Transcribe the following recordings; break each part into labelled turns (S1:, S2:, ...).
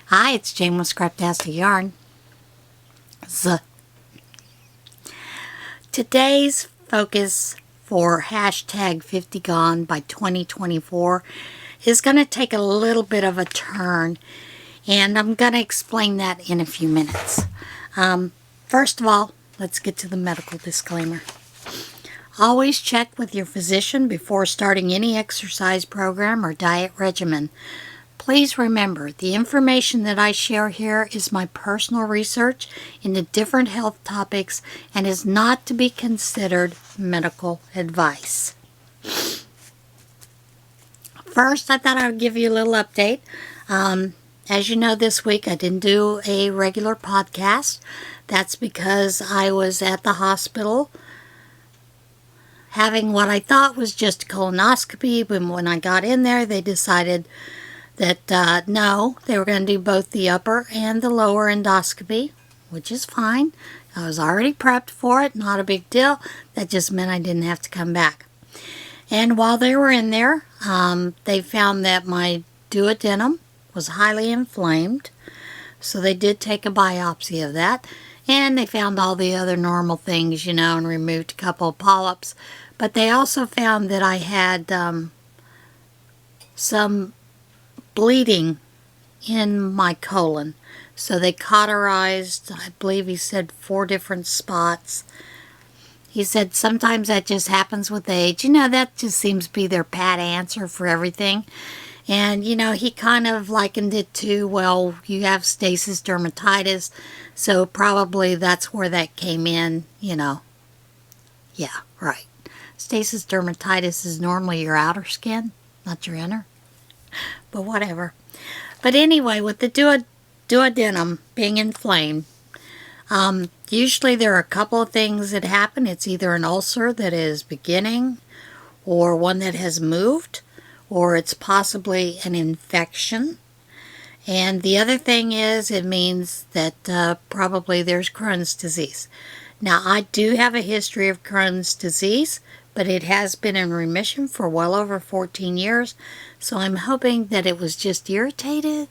S1: Hi, it's Jane with Scraptastic Today's focus for hashtag 50 Gone by 2024 is going to take a little bit of a turn, and I'm going to explain that in a few minutes. First of all, let's get to the medical disclaimer. Always check with your physician before starting any exercise program or diet regimen. Please remember, the information that I share here is my personal research into different health topics and is not to be considered medical advice. First, I thought I would give you a little update. As you know, this week I didn't do a regular podcast. That's because I was at the hospital having what I thought was just a colonoscopy, but when I got in there, they decided that no, they were going to do both the upper and the lower endoscopy, which is fine. I was already prepped for it, not a big deal. That just meant I didn't have to come back. And while they were in there, they found that my duodenum was highly inflamed. So they did take a biopsy of that. And they found all the other normal things, you know, and removed a couple of polyps. But they also found that I had some bleeding in my colon. So they cauterized, I believe he said 4 different spots. He said sometimes that just happens with age. You know, that just seems to be their pat answer for everything. And, you know, he kind of likened it to, well, you have stasis dermatitis, so probably that's where that came in, you know. Yeah, right. Stasis dermatitis is normally your outer skin, not your inner. But whatever. But anyway, with the duodenum being inflamed, usually there are a couple of things that happen. It's either an ulcer that is beginning, or one that has moved, or it's possibly an infection. And the other thing is, it means that probably there's Crohn's disease. Now, I do have a history of Crohn's disease, but it has been in remission for well over 14 years. So I'm hoping that it was just irritated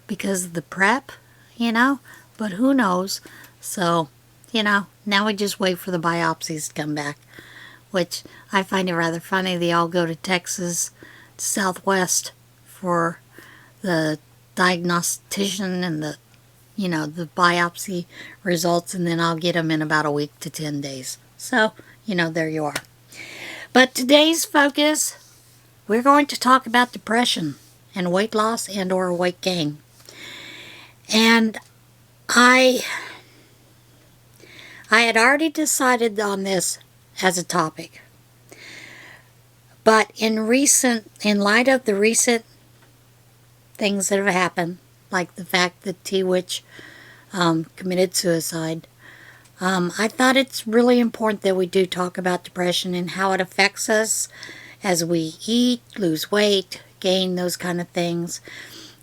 S1: because of the prep, you know, but who knows. So, you know, now we just wait for the biopsies to come back, which I find it rather funny. They all go to Texas, Southwest for the diagnostician and the, you know, the biopsy results, and then I'll get them in about a week to 10 days. So, you know, there you are. But today's focus, we're going to talk about depression and weight loss and or weight gain. And I had already decided on this as a topic. But in light of the recent things that have happened, like the fact that T-Witch committed suicide, I thought it's really important that we do talk about depression and how it affects us as we eat, lose weight, gain, those kind of things,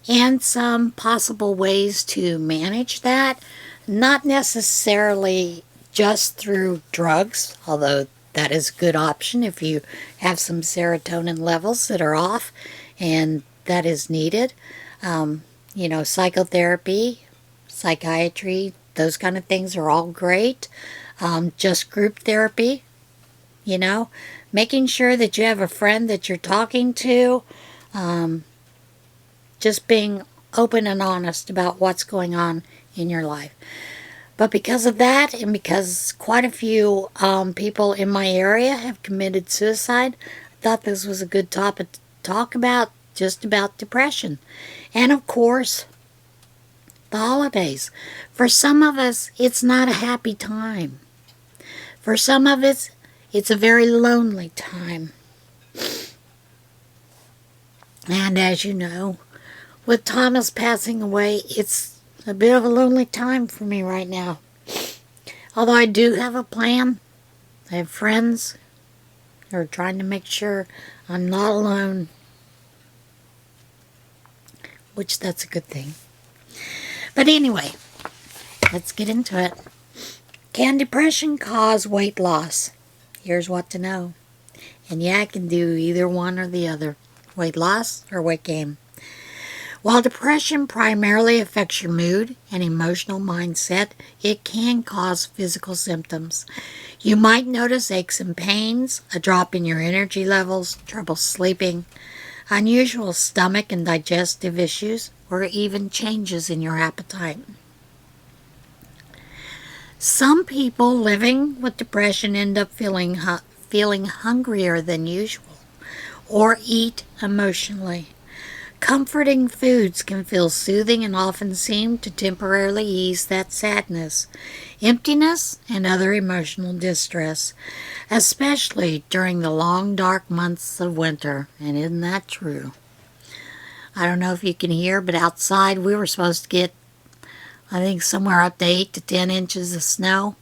S1: and some possible ways to manage that, not necessarily just through drugs, although that is a good option if you have some serotonin levels that are off and that is needed. You know, psychotherapy, psychiatry, those kind of things are all great. Just group therapy, you know, making sure that you have a friend that you're talking to, just being open and honest about what's going on in your life. But because of that, and because quite a few people in my area have committed suicide, I thought this was a good topic to talk about, just about depression. And of course, the holidays. For some of us, it's not a happy time. For some of us, it's a very lonely time. And as you know, with Thomas passing away, it's a bit of a lonely time for me right now. Although I do have a plan. I have friends who are trying to make sure I'm not alone, which that's a good thing. But anyway, let's get into it. Can depression cause weight loss? Here's what to know. And yeah, I can do either one or the other. Weight loss or weight gain. While depression primarily affects your mood and emotional mindset, it can cause physical symptoms. You might notice aches and pains, a drop in your energy levels, trouble sleeping, unusual stomach and digestive issues, or even changes in your appetite. Some people living with depression end up feeling hungrier than usual or eat emotionally. Comforting foods can feel soothing and often seem to temporarily ease that sadness, emptiness, and other emotional distress, especially during the long, dark months of winter. And isn't that true? I don't know if you can hear, but outside we were supposed to get, I think, somewhere up to 8 to 10 inches of snow.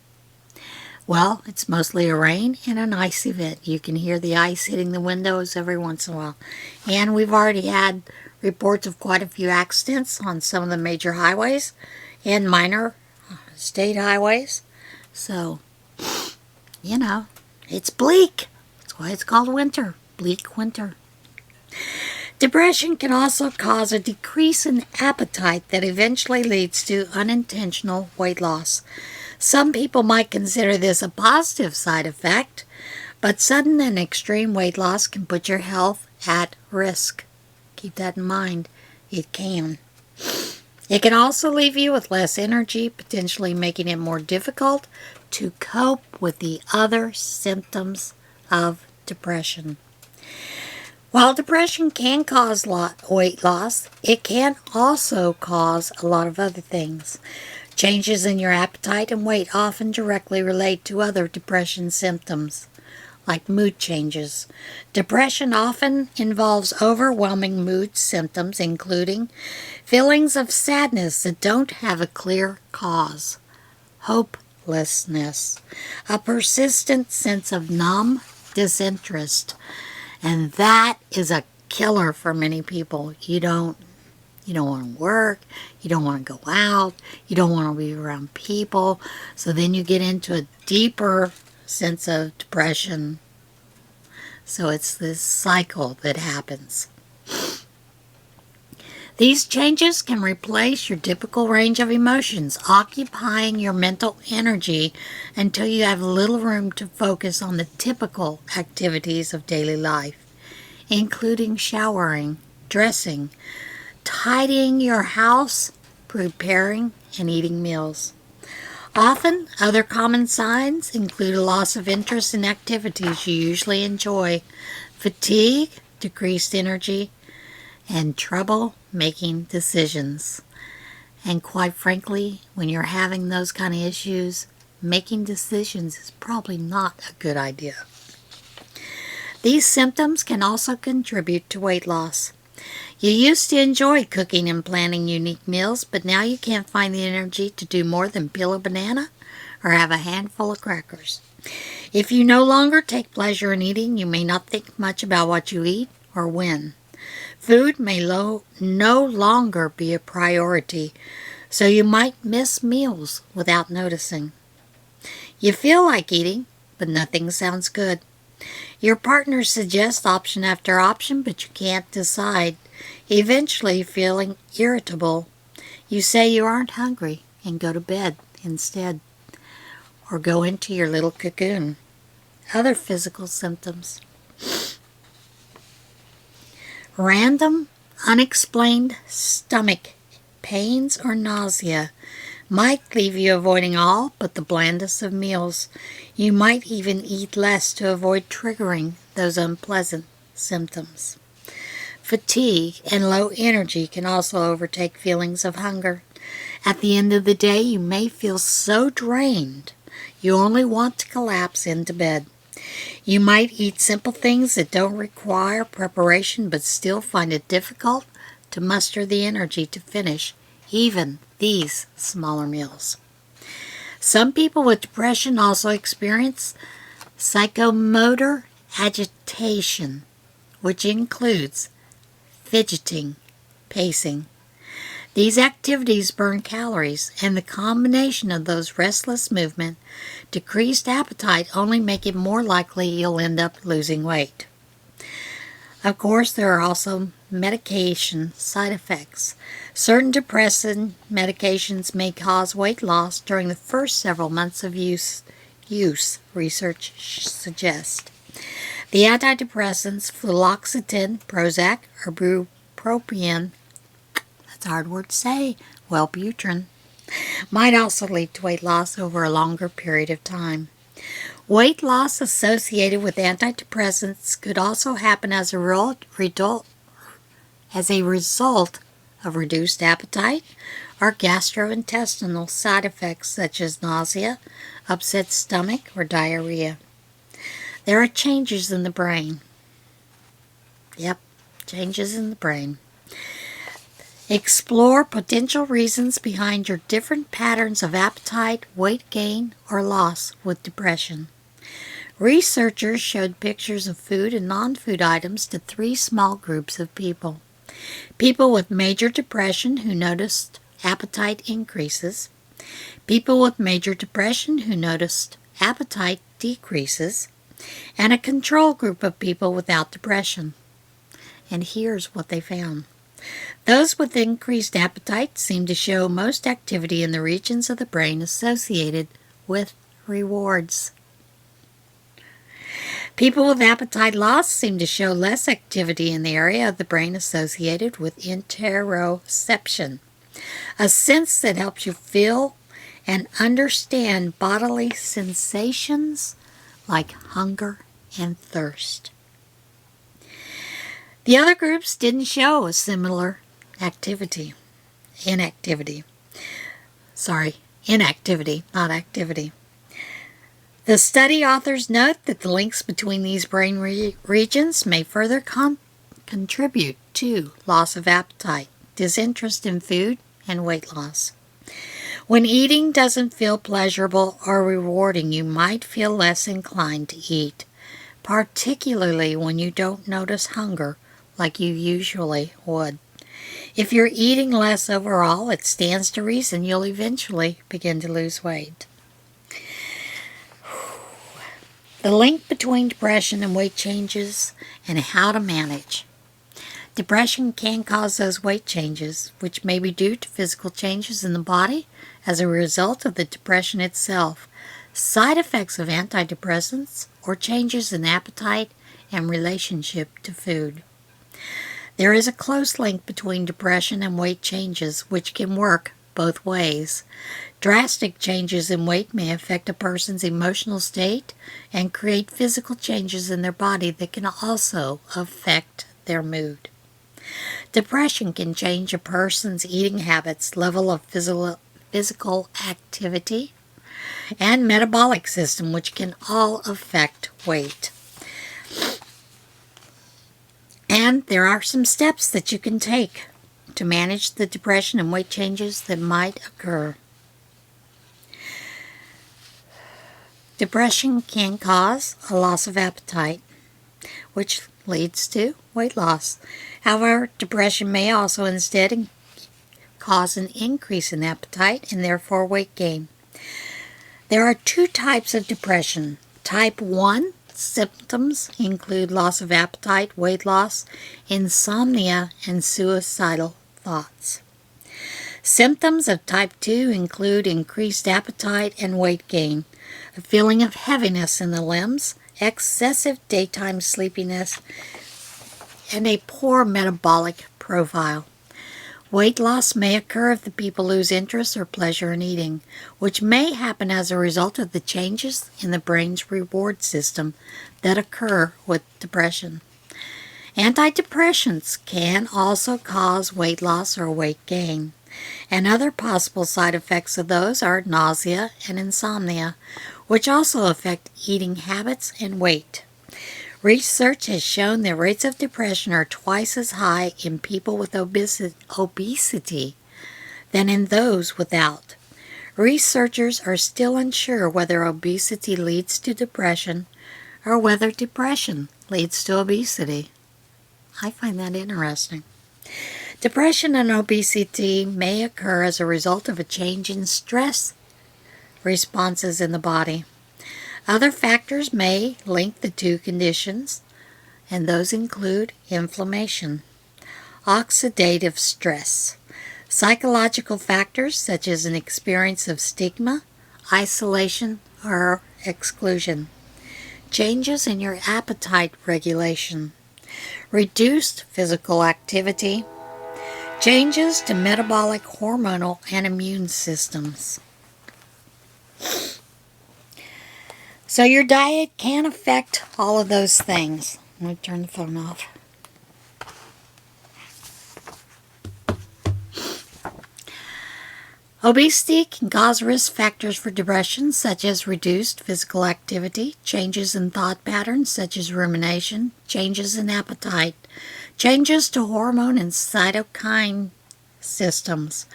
S1: Well, it's mostly a rain and an ice event. You can hear the ice hitting the windows every once in a while. And we've already had reports of quite a few accidents on some of the major highways and minor state highways. So, it's bleak. That's why it's called winter. Bleak winter. Depression can also cause a decrease in appetite that eventually leads to unintentional weight loss. Some people might consider this a positive side effect, but sudden and extreme weight loss can put your health at risk. Keep that in mind. It can. It can also leave you with less energy, potentially making it more difficult to cope with the other symptoms of depression. While depression can cause weight loss, it can also cause a lot of other things. Changes in your appetite and weight often directly relate to other depression symptoms, like mood changes. Depression often involves overwhelming mood symptoms, including feelings of sadness that don't have a clear cause, hopelessness, a persistent sense of numb disinterest, and that is a killer for many people. You don't want to work, you don't want to go out, you don't want to be around people, so then you get into a deeper sense of depression. So it's this cycle that happens. These changes can replace your typical range of emotions, occupying your mental energy until you have little room to focus on the typical activities of daily life, including showering, dressing, tidying your house, preparing, and eating meals. Often, other common signs include a loss of interest in activities you usually enjoy, fatigue, decreased energy, and trouble making decisions. And quite frankly, when you're having those kind of issues, making decisions is probably not a good idea. These symptoms can also contribute to weight loss. You used to enjoy cooking and planning unique meals, but now you can't find the energy to do more than peel a banana or have a handful of crackers. If you no longer take pleasure in eating, you may not think much about what you eat or when. Food may no longer be a priority, so you might miss meals without noticing. You feel like eating, but nothing sounds good. Your partner suggests option after option, but you can't decide, eventually feeling irritable. You say you aren't hungry and go to bed instead, or go into your little cocoon. Other physical symptoms. Random, unexplained stomach pains or nausea might leave you avoiding all but the blandest of meals. You might even eat less to avoid triggering those unpleasant symptoms. Fatigue and low energy can also overtake feelings of hunger. At the end of the day, you may feel so drained you only want to collapse into bed. You might eat simple things that don't require preparation but still find it difficult to muster the energy to finish even these smaller meals. Some people with depression also experience psychomotor agitation, which includes fidgeting, pacing. These activities burn calories, and the combination of those restless movement, decreased appetite only make it more likely you'll end up losing weight. Of course, there are also medication side effects. Certain depressant medications may cause weight loss during the first several months of use, research suggests. The antidepressants fluoxetine, Prozac, or bupropion, that's a hard word to say, Wellbutrin, might also lead to weight loss over a longer period of time. Weight loss associated with antidepressants could also happen as a result of reduced appetite or gastrointestinal side effects such as nausea, upset stomach, or diarrhea. There are changes in the brain. Yep, changes in the brain. Explore potential reasons behind your different patterns of appetite, weight gain, or loss with depression. Researchers showed pictures of food and non-food items to 3 small groups of people. People with major depression who noticed appetite increases. People with major depression who noticed appetite decreases. And a control group of people without depression. And here's what they found. Those with increased appetite seem to show most activity in the regions of the brain associated with rewards. People with appetite loss seem to show less activity in the area of the brain associated with interoception, a sense that helps you feel and understand bodily sensations like hunger and thirst. The other groups didn't show a similar inactivity, not activity. The study authors note that the links between these brain regions may further contribute to loss of appetite, disinterest in food, and weight loss. When eating doesn't feel pleasurable or rewarding, you might feel less inclined to eat, particularly when you don't notice hunger like you usually would. If you're eating less overall, it stands to reason you'll eventually begin to lose weight. The link between depression and weight changes and how to manage. Depression can cause those weight changes, which may be due to physical changes in the body as a result of the depression itself, side effects of antidepressants, or changes in appetite and relationship to food. There is a close link between depression and weight changes, which can work both ways. Drastic changes in weight may affect a person's emotional state and create physical changes in their body that can also affect their mood. Depression can change a person's eating habits, level of physical activity, and metabolic system, which can all affect weight. And there are some steps that you can take to manage the depression and weight changes that might occur. Depression can cause a loss of appetite, which leads to weight loss. However, depression may also instead cause an increase in appetite and therefore weight gain. There are 2 types of depression. Type 1 symptoms include loss of appetite, weight loss, insomnia, and suicidal thoughts. Symptoms of type 2 include increased appetite and weight gain, a feeling of heaviness in the limbs, excessive daytime sleepiness, and a poor metabolic profile. Weight loss may occur if the people lose interest or pleasure in eating, which may happen as a result of the changes in the brain's reward system that occur with depression. Antidepressants can also cause weight loss or weight gain, and other possible side effects of those are nausea and insomnia, which also affect eating habits and weight. Research has shown that rates of depression are twice as high in people with obesity than in those without. Researchers are still unsure whether obesity leads to depression or whether depression leads to obesity. I find that interesting. Depression and obesity may occur as a result of a change in stress responses in the body. Other factors may link the 2 conditions, and those include inflammation, oxidative stress, psychological factors such as an experience of stigma, isolation, or exclusion, changes in your appetite regulation, reduced physical activity, changes to metabolic, hormonal, and immune systems. So your diet can affect all of those things. Let me turn the phone off. Obesity can cause risk factors for depression such as reduced physical activity, changes in thought patterns such as rumination, changes in appetite, changes to hormone and cytokine systems.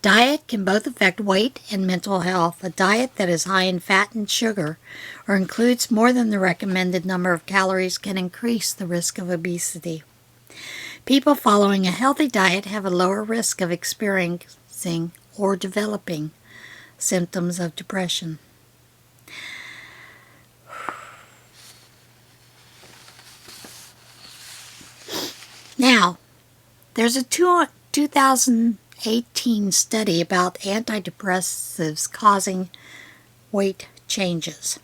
S1: Diet can both affect weight and mental health. A diet that is high in fat and sugar or includes more than the recommended number of calories can increase the risk of obesity. People following a healthy diet have a lower risk of experiencing or developing symptoms of depression. Now, there's a 2018 study about antidepressives causing weight changes.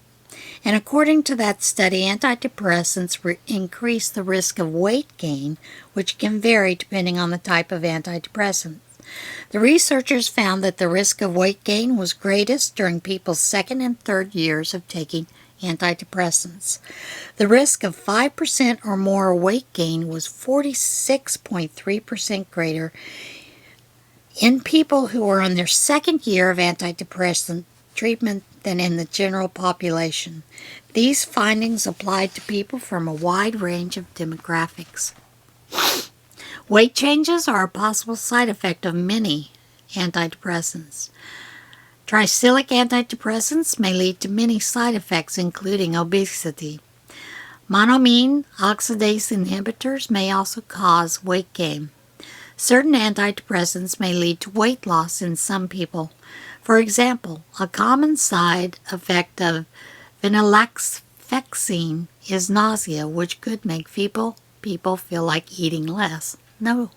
S1: And according to that study, antidepressants increase the risk of weight gain, which can vary depending on the type of antidepressant. The researchers found that the risk of weight gain was greatest during people's second and third years of taking antidepressants. The risk of 5% or more weight gain was 46.3% greater in people who were on their second year of antidepressant treatment than in the general population. These findings applied to people from a wide range of demographics. Weight changes are a possible side effect of many antidepressants. Tricyclic antidepressants may lead to many side effects, including obesity. Monoamine oxidase inhibitors may also cause weight gain. Certain antidepressants may lead to weight loss in some people. For example, a common side effect of venlafaxine is nausea, which could make people feel like eating less. No.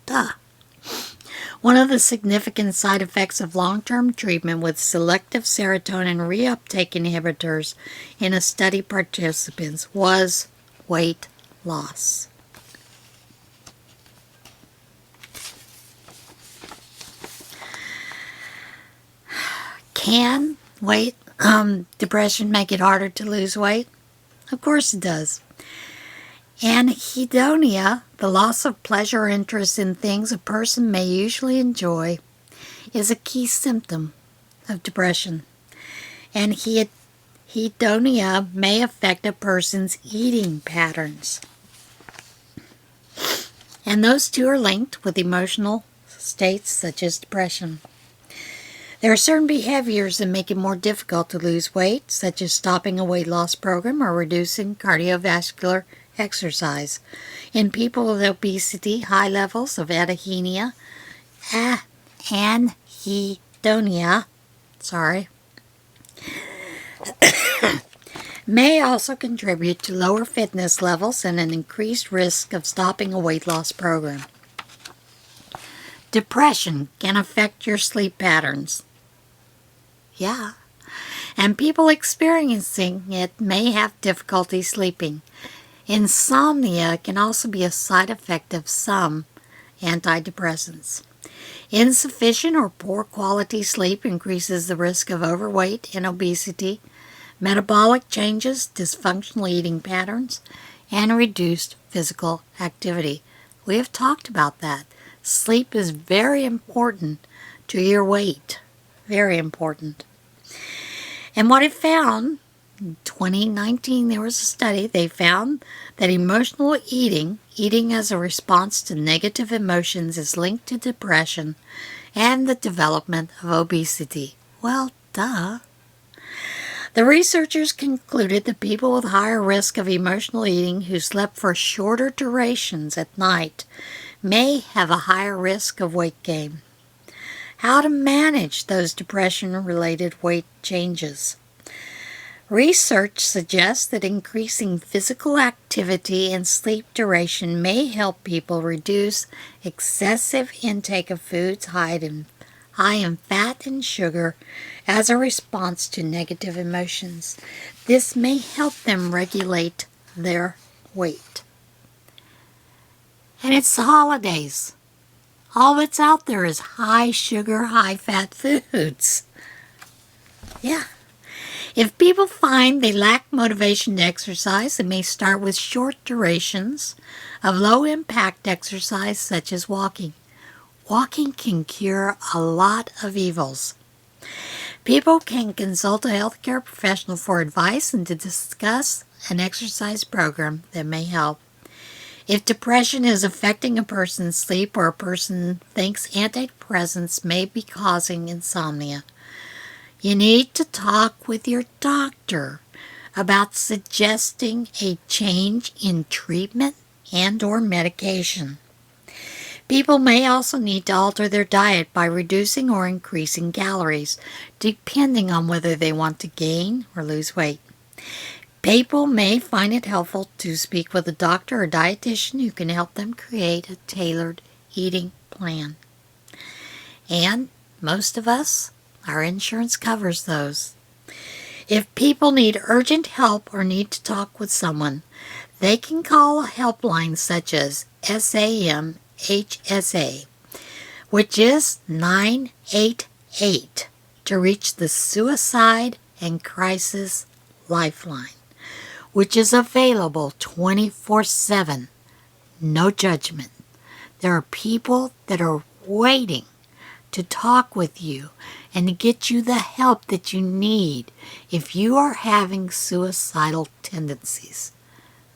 S1: Duh. One of the significant side effects of long-term treatment with selective serotonin reuptake inhibitors in a study participants was weight loss. Can depression make it harder to lose weight? Of course it does. Anhedonia, the loss of pleasure or interest in things a person may usually enjoy, is a key symptom of depression. Anhedonia may affect a person's eating patterns. And those two are linked with emotional states such as depression. There are certain behaviors that make it more difficult to lose weight, such as stopping a weight loss program or reducing cardiovascular exercise. In people with obesity, high levels of anhedonia may also contribute to lower fitness levels and an increased risk of stopping a weight loss program. Depression can affect your sleep patterns. Yeah. And people experiencing it may have difficulty sleeping. Insomnia can also be a side effect of some antidepressants. Insufficient or poor quality sleep increases the risk of overweight and obesity, metabolic changes, dysfunctional eating patterns, and reduced physical activity. We have talked about that. Sleep is very important to your weight. Very important. And what it found, in 2019 there was a study, they found that emotional eating as a response to negative emotions is linked to depression and the development of obesity. Well, duh. The researchers concluded that people with higher risk of emotional eating who slept for shorter durations at night may have a higher risk of weight gain. How to manage those depression-related weight changes. Research suggests that increasing physical activity and sleep duration may help people reduce excessive intake of foods high in fat and sugar as a response to negative emotions. This may help them regulate their weight. And it's the holidays. All that's out there is high sugar, high fat foods. Yeah. If people find they lack motivation to exercise, they may start with short durations of low-impact exercise such as walking. Walking can cure a lot of evils. People can consult a healthcare professional for advice and to discuss an exercise program that may help. If depression is affecting a person's sleep or a person thinks antidepressants may be causing insomnia, you need to talk with your doctor about suggesting a change in treatment and/or medication. People may also need to alter their diet by reducing or increasing calories, depending on whether they want to gain or lose weight. People may find it helpful to speak with a doctor or dietitian who can help them create a tailored eating plan. And most of us, our insurance covers those. If people need urgent help or need to talk with someone, they can call a helpline such as SAMHSA, which is 988, to reach the Suicide and Crisis Lifeline, which is available 24/7. No judgment. There are people that are waiting to talk with you and to get you the help that you need if you are having suicidal tendencies.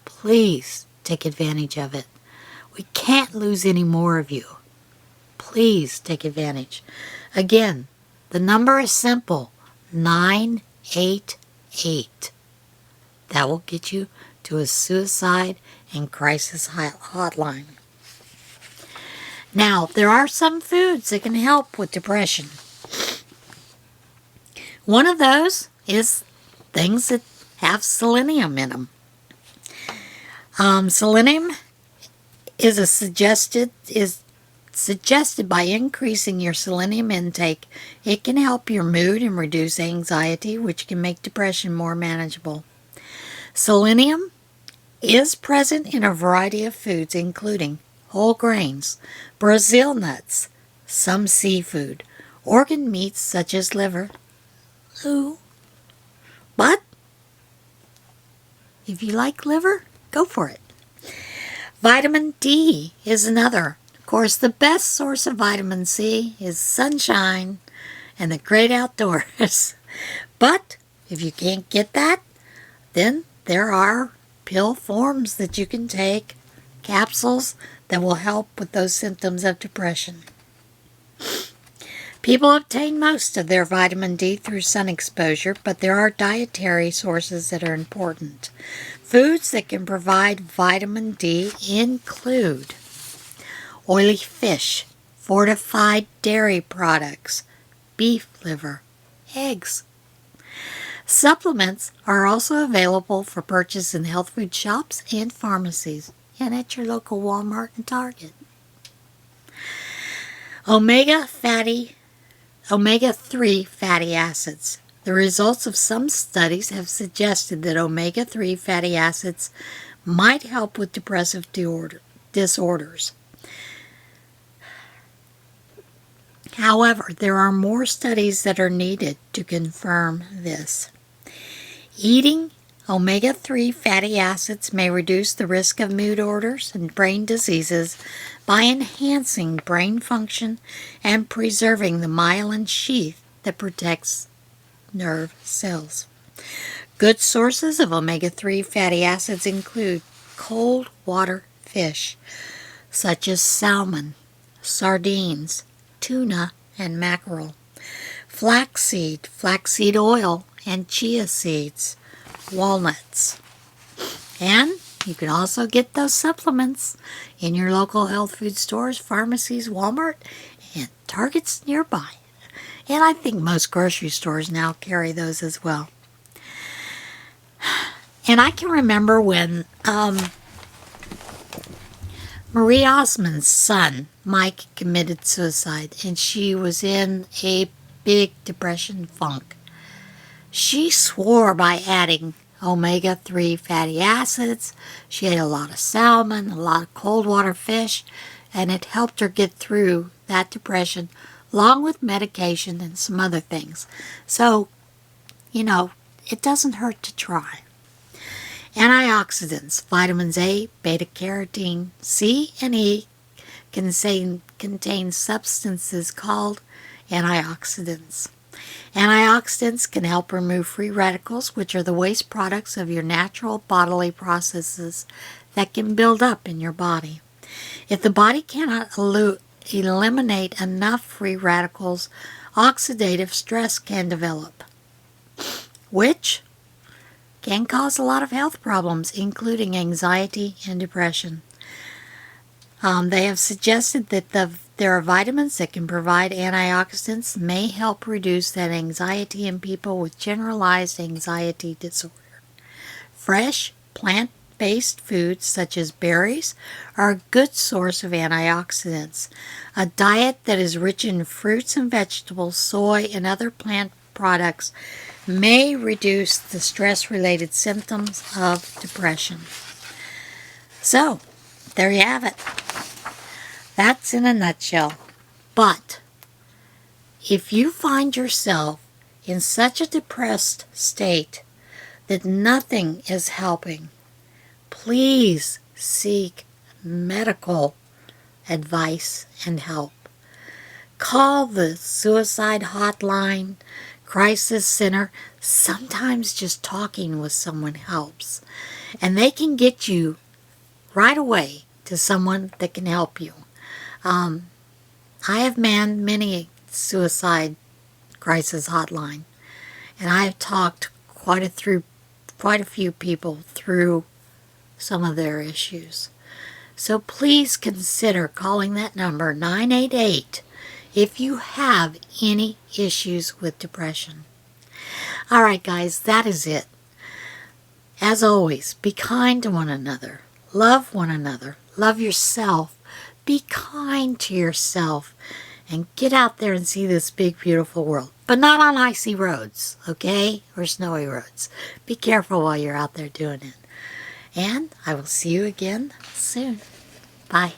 S1: Please take advantage of it. We can't lose any more of you. Please take advantage. Again, the number is simple, 988. That will get you to a suicide and crisis hotline. Now, there are some foods that can help with depression. One of those is things that have selenium in them. Selenium is suggested by increasing your selenium intake. It can help your mood and reduce anxiety, which can make depression more manageable. Selenium is present in a variety of foods, including whole grains, Brazil nuts, some seafood, organ meats such as liver. Ooh. But if you like liver, go for it. Vitamin D is another. Of course, the best source of vitamin C is sunshine and the great outdoors. But if you can't get that, then there are pill forms that you can take, capsules that will help with those symptoms of depression. People obtain most of their vitamin D through sun exposure, but there are dietary sources that are important. Foods that can provide vitamin D include oily fish, fortified dairy products, beef liver, eggs. Supplements are also available for purchase in health food shops and pharmacies and at your local Walmart and Target. Omega-3 fatty acids. The results of some studies have suggested that omega-3 fatty acids might help with depressive disorders. However, there are more studies that are needed to confirm this. Eating omega-3 fatty acids may reduce the risk of mood disorders and brain diseases by enhancing brain function and preserving the myelin sheath that protects nerve cells. Good sources of omega-3 fatty acids include cold water fish, such as salmon, sardines, tuna, and mackerel, flaxseed oil, and chia seeds, walnuts. And you can also get those supplements in your local health food stores, pharmacies, Walmart, and Targets nearby. And I think most grocery stores now carry those as well. And I can remember when Marie Osmond's son, Mike, committed suicide, and she was in a big depression funk. She swore by adding omega-3 fatty acids. She ate a lot of salmon, a lot of cold water fish, and it helped her get through that depression, along with medication and some other things. So, you know, it doesn't hurt to try. Antioxidants, vitamins A, beta-carotene, C, and E contain substances called antioxidants. Antioxidants can help remove free radicals, which are the waste products of your natural bodily processes that can build up in your body. If the body cannot eliminate enough free radicals, oxidative stress can develop, which can cause a lot of health problems, including anxiety and depression. They have suggested that there are vitamins that can provide antioxidants may help reduce that anxiety in people with generalized anxiety disorder. Fresh, plant-based foods such as berries are a good source of antioxidants. A diet that is rich in fruits and vegetables, soy, and other plant products may reduce the stress-related symptoms of depression. So, there you have it. That's in a nutshell. But if you find yourself in such a depressed state that nothing is helping, please seek medical advice and help. Call the suicide hotline, crisis center. Sometimes just talking with someone helps. And they can get you right away to someone that can help you. I have manned many suicide crisis hotline, and I have talked quite a few people through some of their issues. So please consider calling that number 988 if you have any issues with depression. All right, guys, that is it. As always, be kind to one another. Love one another. Love yourself. Be kind to yourself. And get out there and see this big, beautiful world. But not on icy roads, okay? Or snowy roads. Be careful while you're out there doing it. And I will see you again soon. Bye.